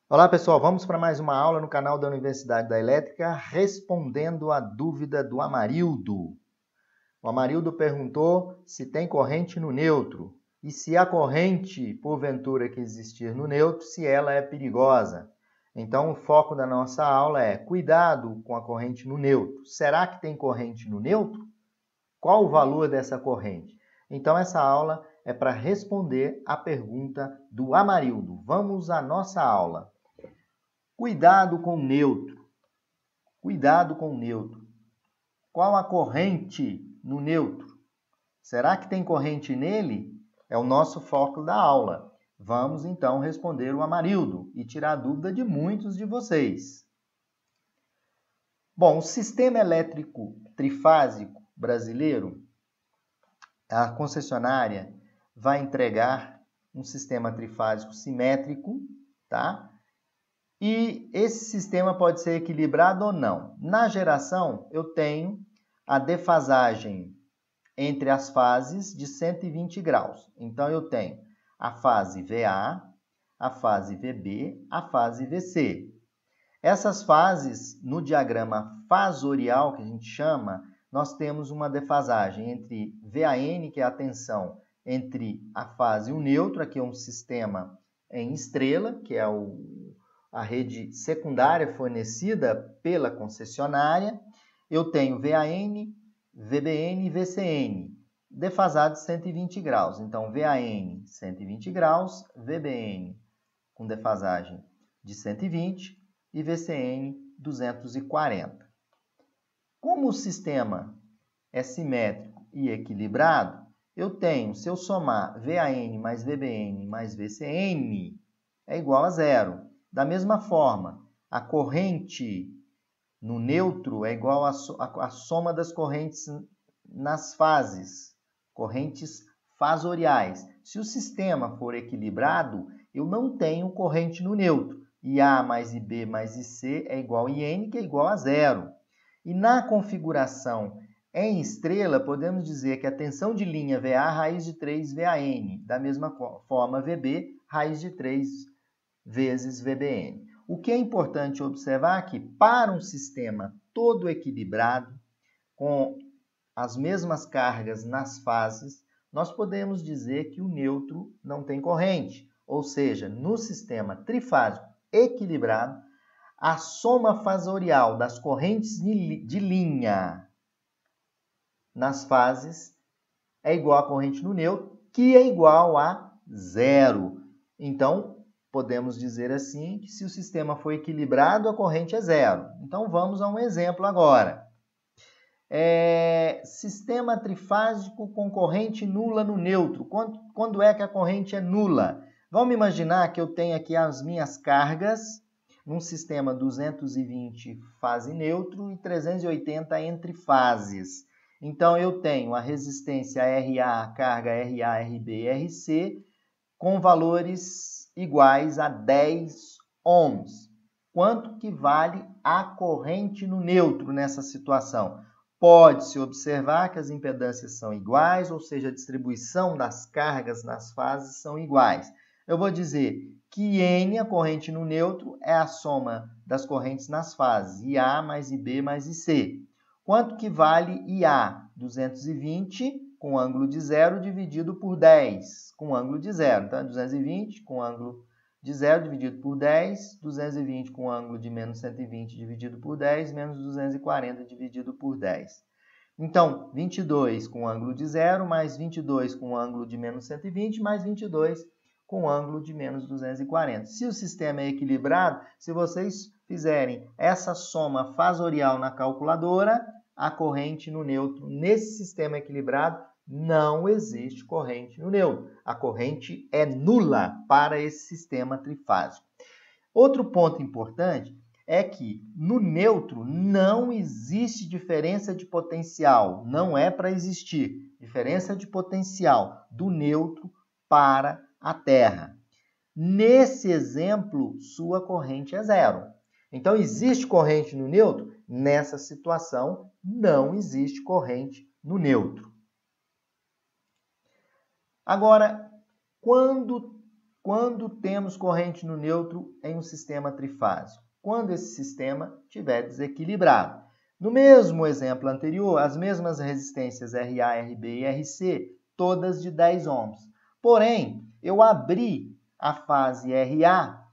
Olá pessoal, vamos para mais uma aula no canal da Universidade da Elétrica, respondendo a dúvida do Amarildo. O Amarildo perguntou se tem corrente no neutro e se a corrente, porventura que existir no neutro, se ela é perigosa. Então o foco da nossa aula é cuidado com a corrente no neutro. Será que tem corrente no neutro? Qual o valor dessa corrente? Então essa aula é para responder a pergunta do Amarildo. Vamos à nossa aula. Cuidado com o neutro. Cuidado com o neutro. Qual a corrente no neutro? Será que tem corrente nele? É o nosso foco da aula. Vamos então responder o Amarildo e tirar a dúvida de muitos de vocês. Bom, o sistema elétrico trifásico brasileiro, a concessionária vai entregar um sistema trifásico simétrico, tá? E esse sistema pode ser equilibrado ou não. Na geração, eu tenho a defasagem entre as fases de 120 graus. Então, eu tenho a fase VA, a fase VB, a fase VC. Essas fases, no diagrama fasorial, que a gente chama, nós temos uma defasagem entre VAN, que é a tensão entre a fase e o neutro, aqui é um sistema em estrela, que é a rede secundária fornecida pela concessionária. Eu tenho VAN, VBN e VCN, defasados 120 graus. Então, VAN 120 graus, VBN com defasagem de 120 e VCN 240. Como o sistema é simétrico e equilibrado, eu tenho, se eu somar VAN mais VBN mais VCN, é igual a zero. Da mesma forma, a corrente no neutro é igual à soma das correntes nas fases, correntes fasoriais. Se o sistema for equilibrado, eu não tenho corrente no neutro. IA mais IB mais IC é igual a IN, que é igual a zero. E na configuração em estrela, podemos dizer que a tensão de linha VA raiz de 3 VAN. Da mesma forma, VB raiz de 3 vezes VBN. O que é importante observar é que, para um sistema todo equilibrado, com as mesmas cargas nas fases, nós podemos dizer que o neutro não tem corrente. Ou seja, no sistema trifásico equilibrado, a soma fasorial das correntes de linha nas fases é igual à corrente no neutro, que é igual a zero. Então, podemos dizer assim que se o sistema for equilibrado, a corrente é zero. Então, vamos a um exemplo agora. Sistema trifásico com corrente nula no neutro. Quando é que a corrente é nula? Vamos imaginar que eu tenho aqui as minhas cargas num sistema 220 fase neutro e 380 entre fases. Então, eu tenho a resistência RA, a carga RA, RB e RC com valores iguais a 10 ohms. Quanto que vale a corrente no neutro nessa situação? Pode-se observar que as impedâncias são iguais, ou seja, a distribuição das cargas nas fases são iguais. Eu vou dizer que N, a corrente no neutro, é a soma das correntes nas fases, IA mais IB mais IC. Quanto que vale IA? 220 com ângulo de zero dividido por 10, com ângulo de zero. Então, 220 com ângulo de zero dividido por 10, 220 com ângulo de menos 120 dividido por 10, menos 240 dividido por 10. Então, 22 com ângulo de zero, mais 22 com ângulo de menos 120, mais 22 com ângulo de menos 240. Se o sistema é equilibrado, se vocês fizerem essa soma fasorial na calculadora, a corrente no neutro, nesse sistema equilibrado, não existe corrente no neutro. A corrente é nula para esse sistema trifásico. Outro ponto importante é que no neutro não existe diferença de potencial. Não é para existir diferença de potencial do neutro para a Terra. Nesse exemplo, sua corrente é zero. Então, existe corrente no neutro? Nessa situação, não existe corrente no neutro. Agora, quando quando temos corrente no neutro em um sistema trifásico? Quando esse sistema estiver desequilibrado. No mesmo exemplo anterior, as mesmas resistências RA, RB e RC, todas de 10 ohms. Porém, eu abri a fase RA,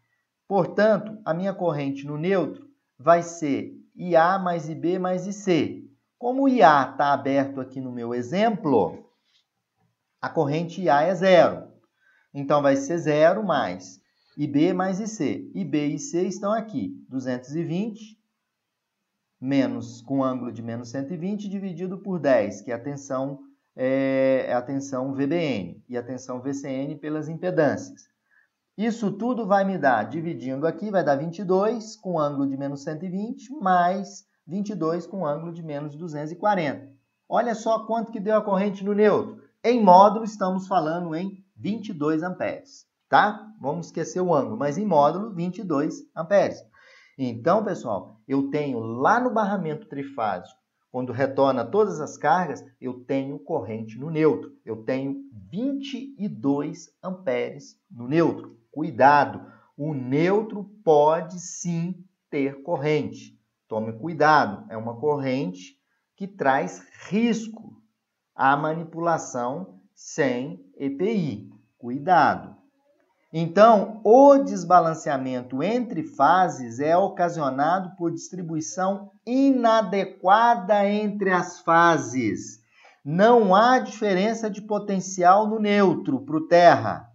portanto, a minha corrente no neutro vai ser IA mais IB mais IC. Como o IA está aberto aqui no meu exemplo, a corrente IA é 0. Então, vai ser 0 mais IB mais IC. IB e IC estão aqui, 220 menos com ângulo de menos 120 dividido por 10, que é a tensão VBN e a tensão VCN pelas impedâncias. Isso tudo vai me dar, dividindo aqui, vai dar 22 com ângulo de menos 120 mais 22 com ângulo de menos 240. Olha só quanto que deu a corrente no neutro. Em módulo, estamos falando em 22 amperes, tá? Vamos esquecer o ângulo, mas em módulo, 22 amperes. Então, pessoal, eu tenho lá no barramento trifásico, quando retorna todas as cargas, eu tenho corrente no neutro. Eu tenho 22 amperes no neutro. Cuidado, o neutro pode sim ter corrente. Tome cuidado, é uma corrente que traz risco à manipulação sem EPI. Cuidado. Então, o desbalanceamento entre fases é ocasionado por distribuição inadequada entre as fases. Não há diferença de potencial no neutro para o terra.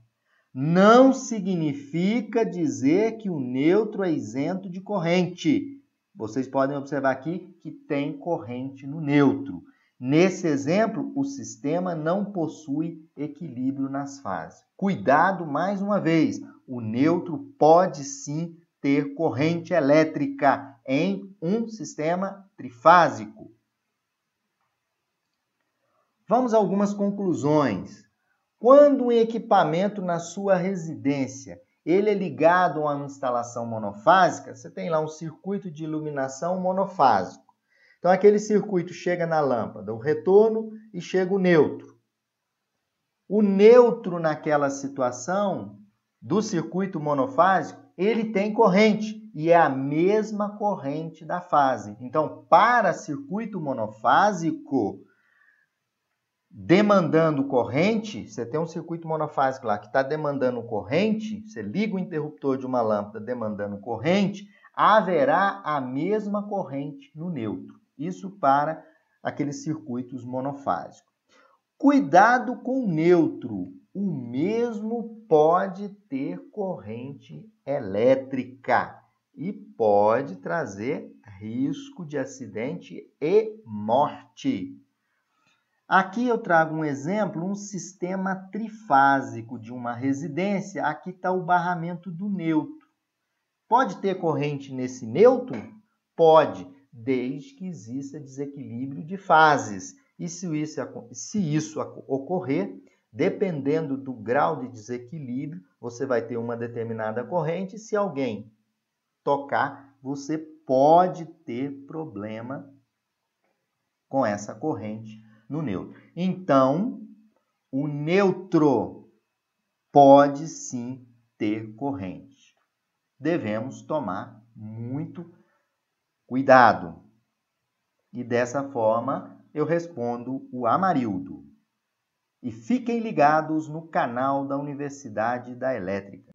Não significa dizer que o neutro é isento de corrente. Vocês podem observar aqui que tem corrente no neutro. Nesse exemplo, o sistema não possui equilíbrio nas fases. Cuidado mais uma vez, o neutro pode sim ter corrente elétrica em um sistema trifásico. Vamos a algumas conclusões. Quando um equipamento na sua residência ele é ligado a uma instalação monofásica, você tem lá um circuito de iluminação monofásico. Então, aquele circuito chega na lâmpada, o retorno e chega o neutro. O neutro naquela situação do circuito monofásico, ele tem corrente e é a mesma corrente da fase. Então, para circuito monofásico, demandando corrente, você tem um circuito monofásico lá que está demandando corrente, você liga o interruptor de uma lâmpada demandando corrente, haverá a mesma corrente no neutro. Isso para aqueles circuitos monofásicos. Cuidado com o neutro. O mesmo pode ter corrente elétrica e pode trazer risco de acidente e morte. Aqui eu trago um exemplo, um sistema trifásico de uma residência. Aqui está o barramento do neutro. Pode ter corrente nesse neutro? Pode, desde que exista desequilíbrio de fases. E se isso ocorrer, dependendo do grau de desequilíbrio, você vai ter uma determinada corrente. Se alguém tocar, você pode ter problema com essa corrente no neutro. Então, o neutro pode sim ter corrente. Devemos tomar muito cuidado. E dessa forma, eu respondo o Amarildo. E fiquem ligados no canal da Universidade da Elétrica.